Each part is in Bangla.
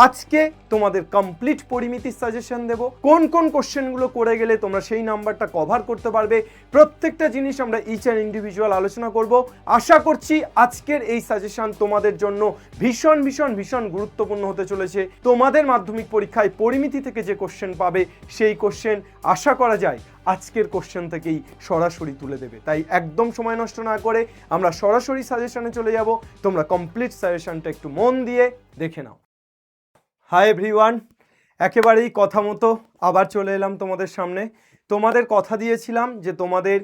আজকে তোমাদের কমপ্লিট পরিমিতির সাজেশন দেব, কোন কোন কোশ্চেনগুলো করে গেলে তোমরা সেই নাম্বারটা কভার করতে পারবে। প্রত্যেকটা জিনিস আমরা ইচ অ্যান্ড ইন্ডিভিজুয়াল আলোচনা করব। আশা করছি আজকের এই সাজেশন তোমাদের জন্য ভীষণ ভীষণ ভীষণ গুরুত্বপূর্ণ হতে চলেছে। তোমাদের মাধ্যমিক পরীক্ষায় পরিমিতি থেকে যে কোশ্চেন পাবে সেই কোশ্চেন আশা করা যায় আজকের কোশ্চেন থেকেই সরাসরি তুলে দেবে। তাই একদম সময় নষ্ট না করে আমরা সরাসরি সাজেশনে চলে যাব। তোমরা কমপ্লিট সাজেশনটা একটু মন দিয়ে দেখে নাও। হাই এভরিওয়ান, একেবারেই কথা মতো আবার চলে এলাম তোমাদের সামনে। তোমাদের কথা দিয়েছিলাম যে তোমাদের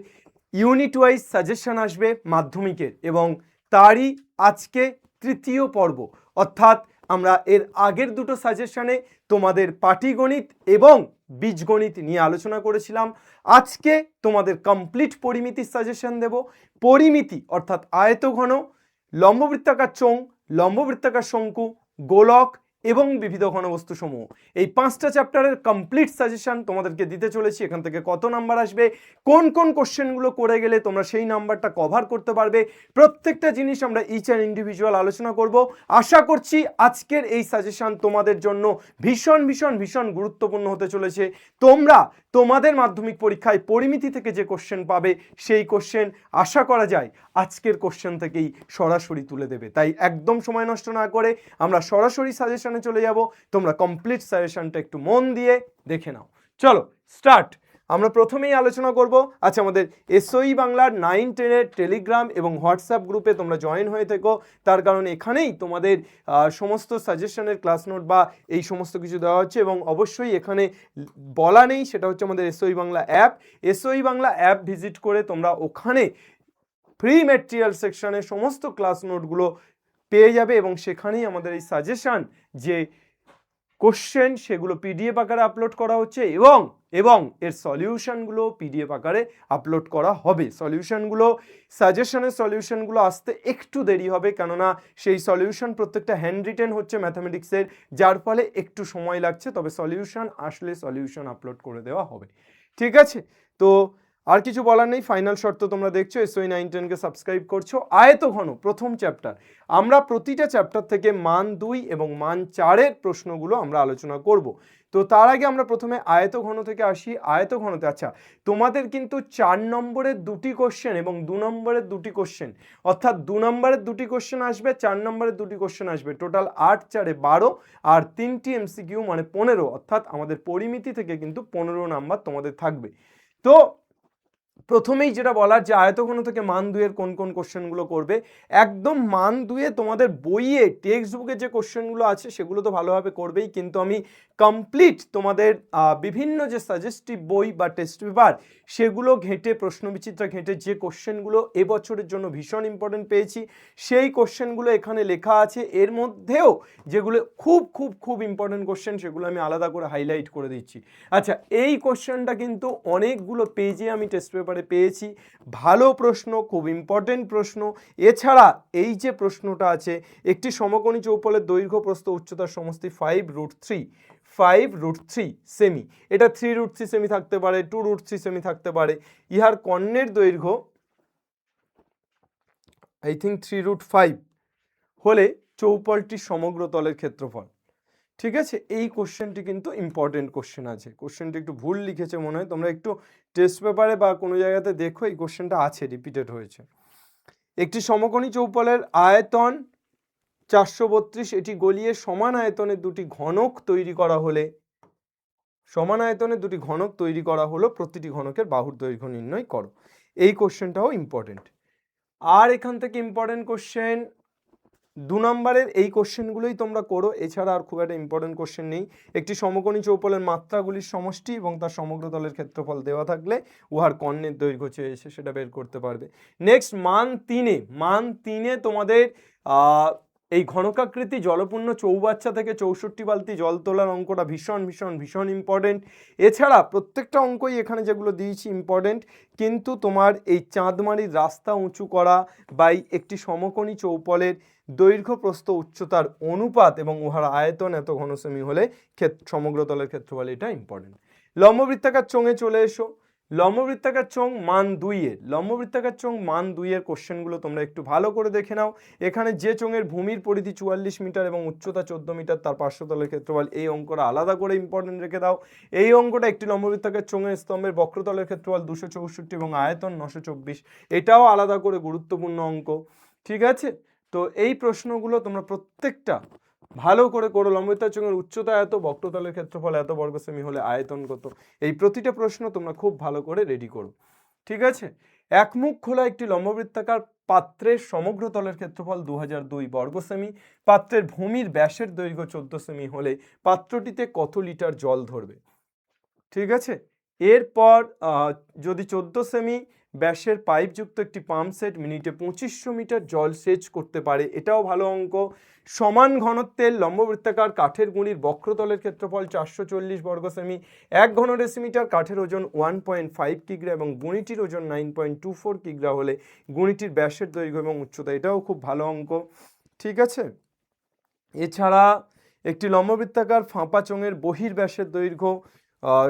ইউনিট ওয়াইজ সাজেশন আসবে মাধ্যমিকের, এবং তারই আজকে তৃতীয় পর্ব। অর্থাৎ আমরা এর আগের দুটো সাজেশনে তোমাদের পাটিগণিত এবং বীজগণিত নিয়ে আলোচনা করেছিলাম। আজকে তোমাদের কমপ্লিট পরিমিতির সাজেশন দেব। পরিমিতি অর্থাৎ আয়তঘন, লম্ববৃত্তাকার চোঙ, লম্ববৃত্তাকার শঙ্কু, গোলক এবং বিবিধ ঘনবস্তু সমূহ, এই 5টা চ্যাপ্টারের কমপ্লিট সাজেশন তোমাদেরকে দিতে চলেছি। এখান থেকে কত নাম্বার আসবে, কোন কোন কোশ্চেনগুলো করে গেলে তোমরা সেই নাম্বারটা কভার করতে পারবে, প্রত্যেকটা জিনিস আমরা ইচ অ্যান্ড ইন্ডিভিজুয়াল আলোচনা করব। আশা করছি আজকের এই সাজেশন তোমাদের জন্য ভীষণ ভীষণ ভীষণ গুরুত্বপূর্ণ হতে চলেছে। তোমরা তোমাদের মাধ্যমিক পরীক্ষায় পরিমিতি থেকে যে কোশ্চেন পাবে সেই কোশ্চেন আশা করা যায় আজকের কোশ্চেন থেকেই সরাসরি তুলে দেবে। তাই একদম সময় নষ্ট না করে আমরা সরাসরি সাজেশনে চলে যাব। তোমরা কমপ্লিট সাজেশনটা একটু মন দিয়ে দেখে নাও। চলো স্টার্ট। আমরা প্রথমেই আলোচনা করব, আচ্ছা আমাদের এসওই বাংলার 9-10-এর টেলিগ্রাম এবং হোয়াটসঅ্যাপ গ্রুপে তোমরা জয়েন হয়ে থেকো। তার কারণ এখানেই তোমাদের সমস্ত সাজেশনের ক্লাস নোট বা এই সমস্ত কিছু দেওয়া হচ্ছে, এবং অবশ্যই এখানে বলা নেই সেটা হচ্ছে আমাদের এসওই Bangla app. এসওই Bangla app visit করে তোমরা ওখানে ফ্রি ম্যাটেরিয়াল সেকশনে সমস্ত ক্লাস নোটগুলো পেয়ে যাবে, এবং সেখানেই আমাদের এই সাজেশন যে কোশ্চেন সেগুলো পিডিএফ আকারে আপলোড করা হচ্ছে, এবং এর সলিউশনগুলো পিডিএফ আকারে আপলোড করা হবে। সলিউশনগুলো সাজেশনের সলিউশনগুলো আসতে একটু দেরি হবে, কেননা সেই সলিউশন প্রত্যেকটা হ্যান্ড রিটেন হচ্ছে ম্যাথামেটিক্সের, যার ফলে একটু সময় লাগছে। তবে সলিউশন আসলে সলিউশন আপলোড করে দেওয়া হবে, ঠিক আছে? তো আর কিছু বলার নেই। ফাইনাল শর্ত তোমরা দেখছো, এসওই 9-10কে সাবস্ক্রাইব করছো। আয়তঘন প্রথম চ্যাপ্টার, আমরা প্রতিটা চ্যাপ্টার থেকে মান 2 এবং মান 4-এর প্রশ্নগুলো আমরা আলোচনা করব। তো তার আগে আমরা প্রথমে আয়তঘন থেকে আসি। আয়তঘনতে আচ্ছা তোমাদের কিন্তু 4 নম্বরের 2টি কোশ্চেন এবং 2 নম্বরের 2টি কোশ্চেন, অর্থাৎ 2 নম্বরের 2টি কোশ্চেন আসবে, 4 নম্বরের 2টি কোশ্চেন আসবে। টোটাল 8 4 12 আর 3টি এমসিকিউ মানে 15, অর্থাৎ আমাদের পরিমিতি থেকে কিন্তু 15 নাম্বার তোমাদের থাকবে। তো প্রথমেই যেটা বলার যে আয়তঘন থেকে মান 2-এর কোন কোন কোশ্চেনগুলো করবে, একদম মান 2-এ তোমাদের বইয়ে টেক্সট বুকে যে কোশ্চেনগুলো আছে সেগুলো তো ভালোভাবে করবেই, কিন্তু আমি কমপ্লিট তোমাদের বিভিন্ন যে সাজেস্টিভ বই বা টেস্ট পেপার সেগুলো ঘেঁটে, প্রশ্নবিচিত্রা ঘেঁটে যে কোশ্চেনগুলো এবছরের জন্য ভীষণ ইম্পর্টেন্ট পেয়েছি সেই কোশ্চেনগুলো এখানে লেখা আছে। এর মধ্যেও যেগুলো খুব খুব খুব ইম্পর্টেন্ট কোশ্চেন সেগুলো আমি আলাদা করে হাইলাইট করে দিচ্ছি। আচ্ছা এই কোশ্চেনটা কিন্তু অনেকগুলো পেজে আমি টেস্ট পেপারে পেয়েছি, ভালো প্রশ্ন, খুব ইম্পর্টেন্ট প্রশ্ন। এছাড়া এই যে প্রশ্নটা আছে, একটি সমকোণী চৌপলের দৈর্ঘ্য প্রস্থ উচ্চতার সমষ্টি 5√3 সেমি। এটা 3√3 সেমি থাকতে পারে, 2√3 সেমি থাকতে পারে। ইহার কর্ণের দৈর্ঘ্য আই থিঙ্ক 3√5 হলে চৌপলটির সমগ্র তলের ক্ষেত্রফল। ঠিক আছে, এই কোশ্চেনটি কিন্তু ইম্পর্টেন্ট কোশ্চেন আছে। কোশ্চেনটি একটু ভুল লিখেছে মনে হয়, তোমরা একটু টেস্ট পেপারে বা কোনো জায়গাতে দেখো, এই কোশ্চেনটা আছে, রিপিটেড হয়েছে। একটি সমকোণী চৌপলের আয়তন 432, এটি গলিয়ে সমান আয়তনের দুটি ঘনক তৈরি করা হলে, সমান আয়তনের দুটি ঘনক তৈরি করা হলো, প্রতিটি ঘনকের বাহুর দৈর্ঘ্য নির্ণয় করো। এই কোশ্চেনটাও ইম্পর্টেন্ট। আর এখান থেকে ইম্পর্টেন্ট কোশ্চেন 2 নম্বরের এই কোশ্চেনগুলোই তোমরা করো, এছাড়া আর খুব একটা ইম্পর্টেন্ট কোশ্চেন নেই। একটি সমকোণী চৌপলের মাত্রাগুলির সমষ্টি এবং তার সমগ্র তলের ক্ষেত্রফল দেওয়া থাকলে উহার কর্ণের দৈর্ঘ্য চেয়ে এসে সেটা বের করতে পারবে। নেক্সট মান 3-এ তোমাদের এই ঘনকাকৃতি জলপূর্ণ চৌবাচ্চা থেকে 64 বালতি জল তোলার অঙ্কটা ভীষণ ভীষণ ভীষণ ইম্পর্টেন্ট। এছাড়া প্রত্যেকটা অঙ্কই এখানে যেগুলো দিয়েছি ইম্পর্টেন্ট, কিন্তু তোমার এই চাঁদমারির রাস্তা উঁচু করা বা একটি সমকোণী চৌপলের দৈর্ঘ্য প্রস্থ উচ্চতার অনুপাত এবং উহার আয়তন এত ঘন সেমি হলে সমগ্র তলের ক্ষেত্রফল, এটা ইম্পর্টেন্ট। লম্ববৃত্তাকার চোঙে চলে এসো। লম্ববৃত্তাকার চোঙ মান 2 এর লম্ববৃত্তাকার চোঙ মান 2 এর কোশ্চেনগুলো তোমরা একটু ভালো করে দেখে নাও। এখানে যে চোঙের ভূমির পরিধি 44 মিটার এবং উচ্চতা 14 মিটার, তার পার্শ্বতলের ক্ষেত্রফল, এই অঙ্কটা আলাদা করে ইম্পর্টেন্ট রেখে দাও। এই অঙ্কটা একটি লম্ববৃত্তাকার চোঙের স্তম্ভের বক্রতলের ক্ষেত্রফল 264 এবং আয়তন 924, এটাও আলাদা করে গুরুত্বপূর্ণ অঙ্ক। ঠিক আছে, তো এই প্রশ্নগুলো তোমরা প্রত্যেকটা ভালো করে করো। লম্ববৃত্তাকার চোঙের উচ্চতা এত, বক্রতলের ক্ষেত্রফল এত বর্গ সেমি হলে আয়তন কত, এই প্রতিটা প্রশ্ন তোমরা খুব ভালো করে রেডি করো। ঠিক আছে, একমুখ খোলা একটি লম্ববৃত্তাকার পাত্রের সমগ্র তলের ক্ষেত্রফল 2002 বর্গ সেমি, পাত্রের ভূমির ব্যাসের দৈর্ঘ্য 14 সেমি হলে পাত্রটিতে কত লিটার জল ধরবে। ঠিক আছে, এরপর যদি 14 সেমি ব্যাসের পাইপযুক্ত একটি পাম্প সেট মিনিটে 2500 মিটার জল সেচ করতে পারে, এটাও ভালো অঙ্ক। সমান ঘনত্বের লম্ববৃত্তাকার কাঠের গুঁড়ির বক্রতলের ক্ষেত্রফল 440 বর্গ সেমি, 1 ঘন ডেসিমিটার কাঠের ওজন 1.5 কিগ্রা এবং গুঁড়িটির ওজন 9.24 কিগ্রা হলে গুঁড়িটির ব্যাসের দৈর্ঘ্য এবং উচ্চতা, এটাও খুব ভালো অঙ্ক। ঠিক আছে, এছাড়া একটি লম্ববৃত্তাকার ফাঁপা চোঙের বহির্ব্যাসের দৈর্ঘ্য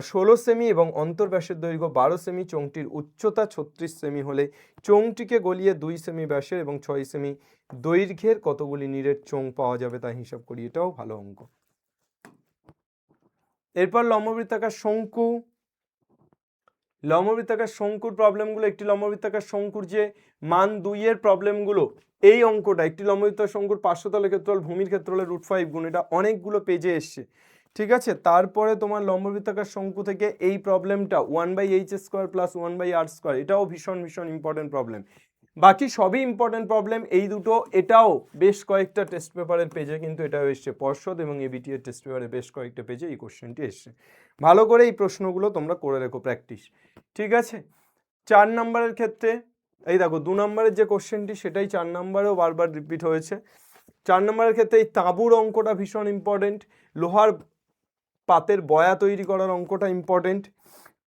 16 সেমি এবং অন্তর্ব্যাসের দৈর্ঘ্য 12 সেমি, চোঙটির উচ্চতা 36 সেমি হলে চোঙটিকে গলিয়ে 2 সেমি ব্যাসের এবং 6 সেমি দৈর্ঘ্যের কতগুলি নিরেট চোঙ পাওয়া যাবে তা হিসাব করি, এটাও ভালো অঙ্ক। এরপর লম্ববৃত্তাকার শঙ্কু। লম্ববৃত্তাকার শঙ্কুর প্রবলেমগুলো, একটি লম্ববৃত্তাকার শঙ্কুর যে মান 2 এর প্রবলেমগুলো, এই অঙ্কটা একটি লম্ববৃত্তাকার শঙ্কুর পার্শ্বতলের ক্ষেত্রফল ভূমির ক্ষেত্রফলের √5 গুণ, এটা অনেকগুলো পেজে এসছে। ঠিক আছে, তারপরে তোমার লম্ববৃত্তাকার শঙ্কু থেকে এই প্রবলেমটা 1/h² + 1/r², এটাও ভীষণ ভীষণ ইম্পর্টেন্ট প্রবলেম। বাকি সবই ইম্পর্টেন্ট প্রবলেম, এই দুটো এটাও বেশ কয়েকটা টেস্ট পেপারের পেজে কিন্তু এটাও এসছে, পর্ষদ এবং এবিটি এর টেস্ট পেপারে বেশ কয়েকটা পেজে এই কোশ্চেনটি এসছে। ভালো করে এই প্রশ্নগুলো তোমরা করে রেখো প্র্যাকটিস। ঠিক আছে, 4 নম্বরের ক্ষেত্রে এই দেখো 2 নম্বরের যে কোশ্চেনটি সেটাই 4 নম্বরেও বারবার রিপিট হয়েছে। 4 নম্বরের ক্ষেত্রে এই তাঁবুর অঙ্কটা ভীষণ ইম্পর্টেন্ট, লোহার পাতের বয়া তৈরি করার অঙ্কটা ইম্পর্টেন্ট।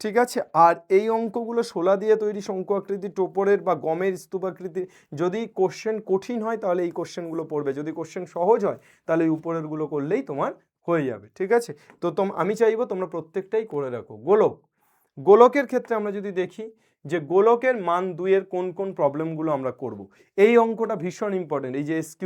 ঠিক আছে, আর এই অঙ্কগুলো শোলা দিয়ে তৈরি শঙ্কু আকৃতি, টোপরের বা গমের স্তূপাকৃতি, যদি কোশ্চেন কঠিন হয় তাহলে এই কোশ্চেনগুলো পড়বে, যদি কোশ্চেন সহজ হয় তাহলে এই উপরেরগুলো করলেই তোমার হয়ে যাবে। ঠিক আছে, তো আমি চাইবো তোমরা প্রত্যেকটাই করে রাখো। গোলকের ক্ষেত্রে আমরা যদি দেখি যে গোলকের মান 2 এর কোন কোন প্রবলেমগুলো আমরা করব, এই অঙ্কটা ভীষণ ইম্পর্টেন্ট, এই যে s³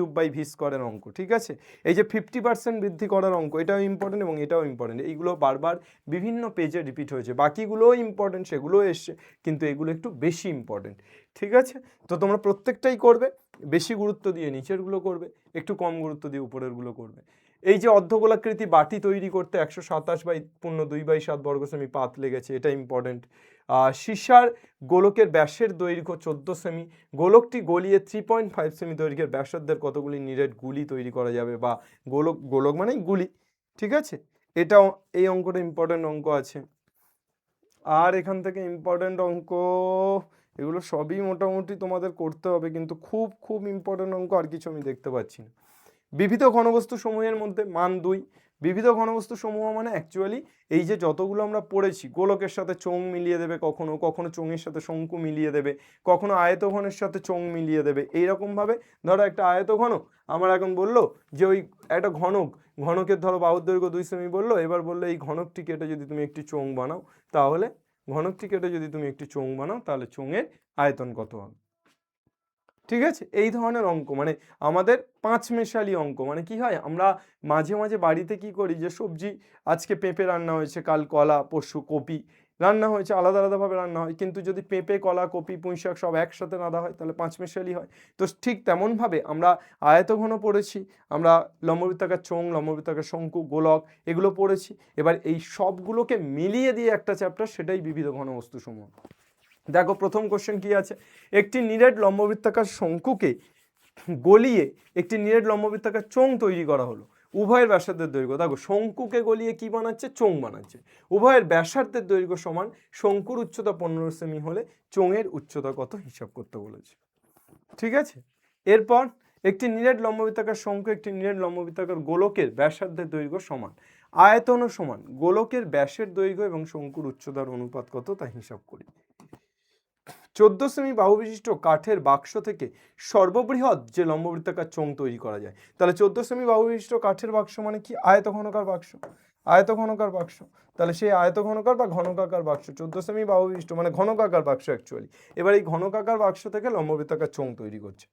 এর অঙ্ক। ঠিক আছে, এই যে 50% বৃদ্ধি করার অঙ্ক, এটাও ইম্পর্টেন্ট এবং এটাও ইম্পর্টেন্ট, এইগুলো বারবার বিভিন্ন পেজে রিপিট হয়েছে, বাকিগুলোও ইম্পর্টেন্ট, সেগুলোও এসছে, কিন্তু এগুলো একটু বেশি ইম্পর্টেন্ট। ঠিক আছে, তো তোমরা প্রত্যেকটাই করবে, বেশি গুরুত্ব দিয়ে নিচেরগুলো করবে, একটু কম গুরুত্ব দিয়ে উপরেরগুলো করবে। এই যে অর্ধগোলাকৃতি বাটি তৈরি করতে 127/2/7 বর্গ সেমি পাত লেগেছে, এটা ইম্পর্টেন্ট। সীসার গোলকের ব্যাসের দৈর্ঘ্য 14 সেমি, গোলকটি গলিয়ে 3.5 সেমি দৈর্ঘ্যের ব্যাসার্ধের কতগুলি নিরেট গুলি তৈরি করা যাবে, বা গোলক মানেই গুলি। ঠিক আছে, এটাও এই অঙ্কটা ইম্পর্টেন্ট অঙ্ক আছে। আর এখান থেকে ইম্পর্টেন্ট অঙ্ক এগুলো সবই মোটামুটি তোমাদের করতে হবে, কিন্তু খুব খুব ইম্পর্টেন্ট অঙ্ক আর কিছু আমি দেখতে পাচ্ছি না। বিবিধ ঘনবস্তু সমূহের মধ্যে মান 2, বিবিধ ঘনবস্তু সমূহ মানে অ্যাকচুয়ালি এই যে যতগুলো আমরা পড়েছি, গোলকের সাথে চোঙ মিলিয়ে দেবে, কখনো কখনো চোঙের সাথে শঙ্কু মিলিয়ে দেবে, কখনো আয়তঘনের সাথে চোঙ মিলিয়ে দেবে, এইরকমভাবে ধরো একটা আয়তঘন আমার এখন বললো যে ওই একটা ঘনকের ধরো বাহুর দৈর্ঘ্য 2 সেমি বললো, এবার বললো এই ঘনকটি কেটে যদি তুমি একটি চোঙ বানাও তাহলে চোঙের আয়তন কত হবে। ঠিক আছে, এই ধরনের অঙ্ক মানে আমাদের 5 মেশালি অঙ্ক, মানে কি হয় আমরা মাঝে মাঝে বাড়িতে কি করি, যে সবজি আজকে পেঁপে রান্না হয়েছে, কাল কলা, পরশু কপি রান্না হয়েছে, আলাদা আলাদাভাবে রান্না হয়, কিন্তু যদি পেঁপে, কলা, কপি, পুঁইশাক সব একসাথে রাঁধা হয় তাহলে 5 মেশালি হয়। তো ঠিক তেমনভাবে আমরা আয়তঘন পড়েছি, আমরা লম্ববৃত্তাকার চোঙ, লম্ববৃত্তাকার শঙ্কু, গোলক এগুলো পড়েছি, এবার এই সবগুলোকে মিলিয়ে দিয়ে একটা চ্যাপ্টার, সেটাই বিবিধ ঘনবস্তু সমূহ। দেখো প্রথম কোশ্চেন কি আছে, একটি নিরেট লম্ববৃত্তাকার শঙ্কুকে গলিয়ে একটি নিরেট লম্ববৃত্তাকার চোঙ তৈরি করা হলো, উভয়ের ব্যাসার্ধের দৈর্ঘ্য, দেখো শঙ্কুকে গলিয়ে কি বানাচ্ছে, চোঙ বানাচ্ছে, উভয়ের ব্যাসার্ধের দৈর্ঘ্য সমান, শঙ্কুর উচ্চতা 15 সেমি হলে চোঙের উচ্চতা কত হিসাব করতে বলেছে। ঠিক আছে, এরপর একটি নিরেট লম্ববৃত্তাকার শঙ্কু একটি নিরেট লম্ববৃত্তাকার গোলকের ব্যাসার্ধের দৈর্ঘ্য সমান, আয়তনও সমান, গোলকের ব্যাসের দৈর্ঘ্য এবং শঙ্কুর উচ্চতার অনুপাত কত তা হিসাব করি। 14 সেমি বাহু বিশিষ্ট কাঠের বাক্স থেকে সর্ববৃহৎ যে লম্ববৃত্তাকার চোঙ তৈরি করা যায়। তাহলে 14 সেমি বাহু বিশিষ্ট কাঠের বাক্স মানে কি? আয়তঘনকার বাক্স, আয়তঘনকার বাক্স। তাহলে সেই আয়তঘনকার বা ঘনকাকার বাক্স, 14 সেমি বাহু বিশিষ্ট মানে ঘনকাকার বাক্স অ্যাকচুয়ালি। এবার এই ঘনকাকার বাক্স থেকে লম্ববৃত্তাকার চোঙ তৈরি করছে।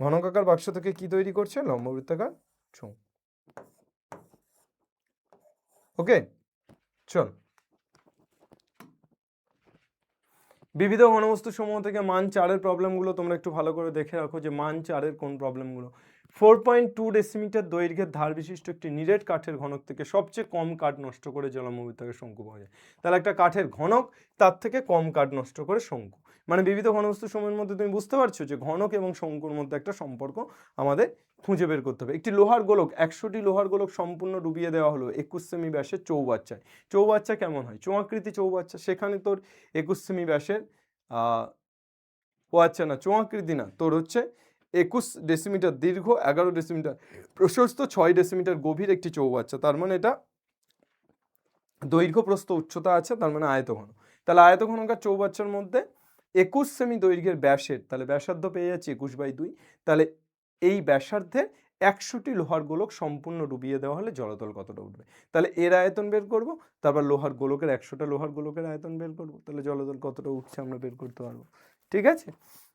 ঘনকাকার বাক্স থেকে কি তৈরি করছে? লম্ববৃত্তাকার চোঙ। ওকে, চল। বিবিধ ঘনবস্তু সমূহ থেকে মান 4-এর প্রবলেমগুলো তোমরা একটু ভালো করে দেখে রাখো যে মান 4-এর কোন প্রবলেমগুলো। 4.2 ডেসিমিটার দৈর্ঘ্যের ধার বিশিষ্ট একটি নিরেট কাঠের ঘনক থেকে সবচেয়ে কম কাঠ নষ্ট করে যে লম্ববৃত্তাকার শঙ্কু পাওয়া যায়। তাহলে একটা কাঠের ঘনক, তার থেকে কম কাঠ নষ্ট করে শঙ্কু, মানে বিবিধ ঘনবস্তু সমূহের মধ্যে তুমি বুঝতে পারছো যে ঘনক এবং শঙ্কুর মধ্যে একটা সম্পর্ক আমাদের খুঁজে বের করতে হবে। একটি লোহার গোলক, 100টি লোহার গোলক সম্পূর্ণ ডুবিয়ে দেওয়া হলো 21 সেমি ব্যাসের চৌবাচ্চায়। চৌবাচ্চা কেমন হয়? চোঙাকৃতি চৌবাচ্চা। সেখানে তোর 21 সেমি ব্যাসের ও আচ্ছা না, চোঙাকৃতি না, তোর হচ্ছে 21 ডেসিমিটার দীর্ঘ, 11 ডেসিমিটার প্রশস্ত, 6 ডেসিমিটার গভীর একটি চৌবাচ্চা। তার মানে এটা দৈর্ঘ্য প্রস্থ উচ্চতা আছে, তার মানে আয়তঘন। তাহলে আয়তঘনকার চৌবাচ্চার মধ্যে 21 সেমি দৈর্ঘ্যের ব্যাসের, তাহলে ব্যাসার্ধ পেয়ে যাচ্ছি 21/2। তাহলে এই ব্যাসার্ধে 100টি লোহার গোলক সম্পূর্ণ ডুবিয়ে দেওয়া হলে জলতল কতটা উঠবে? তাহলে এর আয়তন বের করব, তারপর লোহার গোলকের 100টা লোহার গোলকের আয়তন বের করব, তাহলে জলতল কতটা উঠছে আমরা বের করতে পারবো। ঠিক আছে,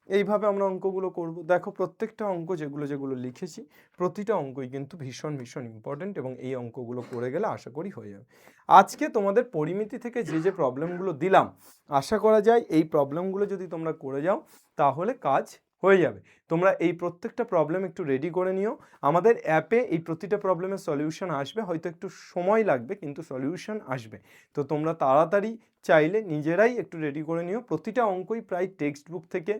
এইভাবে আমরা অঙ্কগুলো করব। দেখো প্রত্যেকটা অঙ্ক যেগুলো যেগুলো লিখেছি, প্রতিটা অঙ্কই কিন্তু ভীষণ ভীষণ ইম্পর্টেন্ট, এবং এই অঙ্কগুলো করে গেলে আশা করি হয়ে যাবে। আজকে তোমাদের পরিমিতি থেকে যে যে প্রবলেমগুলো দিলাম, আশা করা যায় এই প্রবলেমগুলো যদি তোমরা করে যাও তাহলে কাজ হয়ে যাবে। তোমরা এই প্রত্যেকটা প্রবলেম একটু রেডি করে নিও। আমাদের অ্যাপে এই প্রতিটা প্রবলেমের সলিউশন আসবে, হয়তো একটু সময় লাগবে কিন্তু সলিউশন আসবে। তো তোমরা তাড়াতাড়ি চাইলে নিজেরাই একটু রেডি করে নিও। প্রতিটা অঙ্কই প্রায় টেক্সট বুক থেকে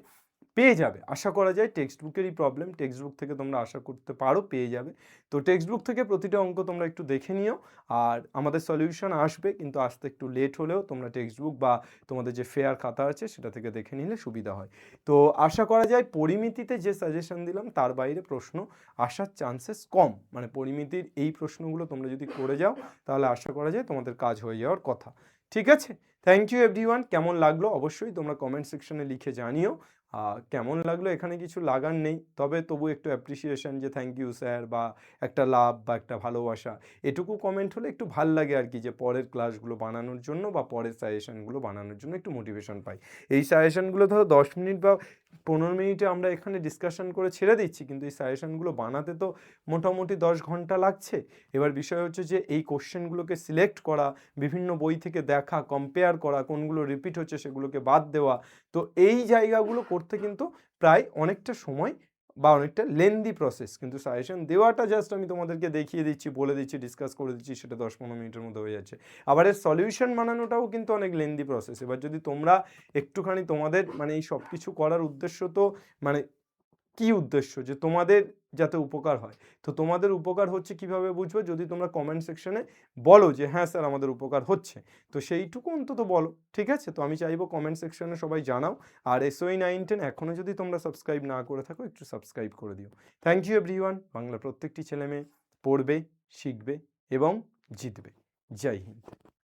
পেয়ে যাবে, আশা করা যায় টেক্সট বুকেরই প্রবলেম, টেক্সট বুক থেকে তোমরা আশা করতে পারো পেয়ে যাবে। তো টেক্সট বুক থেকে প্রতিটা অঙ্ক তোমরা একটু দেখে নিও, আর আমাদের সলিউশন আসবে, কিন্তু আসতে একটু লেট হলেও তোমরা টেক্সট বুক বা তোমাদের যে ফেয়ার খাতা আছে সেটা থেকে দেখে নিলে সুবিধা হয়। তো আশা করা যায় পরিমিতিতে যে সাজেশন দিলাম তার বাইরে প্রশ্ন আসার চান্সেস কম, মানে পরিমিতির এই প্রশ্নগুলো তোমরা যদি করে যাও তাহলে আশা করা যায় তোমাদের কাজ হয়ে যাওয়ার কথা। ঠিক আছে, থ্যাংক ইউ এভরিওয়ান। কেমন লাগলো অবশ্যই তোমরা কমেন্ট সেকশনে লিখে জানিও। কেমন লাগলো এখানে কিছু লাগার নেই, তবে তবু একটু অ্যাপ্রিসিয়েশন, যে থ্যাংক ইউ স্যার, বা একটা লাভ বা একটা ভালোবাসা, এটুকু কমেন্ট হলে একটু ভাল লাগে আর কি, যে পরের ক্লাসগুলো বানানোর জন্য বা পরের সাজেশনগুলো বানানোর জন্য একটু মোটিভেশন পাই। এই সাজেশনগুলো ধরো 10 মিনিট বা 15 মিনিটে আমরা এখানে ডিসকাশন করে ছেড়ে দিচ্ছি, কিন্তু এই সাজেশনগুলো বানাতে তো মোটামুটি 10 ঘন্টা লাগছে। এবার বিষয় হচ্ছে যে এই কোশ্চেনগুলোকে সিলেক্ট করা, বিভিন্ন বই থেকে দেখা, কম্পেয়ার করা, কোনগুলো রিপিট হচ্ছে সেগুলোকে বাদ দেওয়া, তো এই জায়গাগুলো করতে কিন্তু প্রায় অনেকটা সময় বা অনেকটা লেন্দি প্রসেস। কিন্তু সাজেশন দেওয়াটা জাস্ট আমি তোমাদেরকে দেখিয়ে দিচ্ছি, বলে দিচ্ছি, ডিসকাস করে দিচ্ছি, সেটা 10-15 মিনিটের মধ্যে হয়ে যাচ্ছে। আবার এর সলিউশন বানানোটাও কিন্তু অনেক লেন্দি প্রসেস। এবার যদি তোমরা একটুখানি তোমাদের মানে এই সব কিছু করার উদ্দেশ্য তো মানে কি উদ্দেশ্য, যে তোমাদের যাতে উপকার হয়। তো তোমাদের উপকার হচ্ছে কিভাবে বুঝবো? যদি তোমরা কমেন্ট সেকশনে বলো যে হ্যাঁ স্যার আমাদের উপকার হচ্ছে, তো সেইটুকু অন্তত বলো। ঠিক আছে, তো আমি চাইবো কমেন্ট সেকশনে সবাই জানাও। আর SOE 910 এখনও যদি তোমরা সাবস্ক্রাইব না করে থাকো একটু সাবস্ক্রাইব করে দিও। Thank you everyone. বাংলা প্রত্যেকটি ছেলে মেয়ে পড়বে, শিখবে এবং জিতবে। জয় হিন্দ।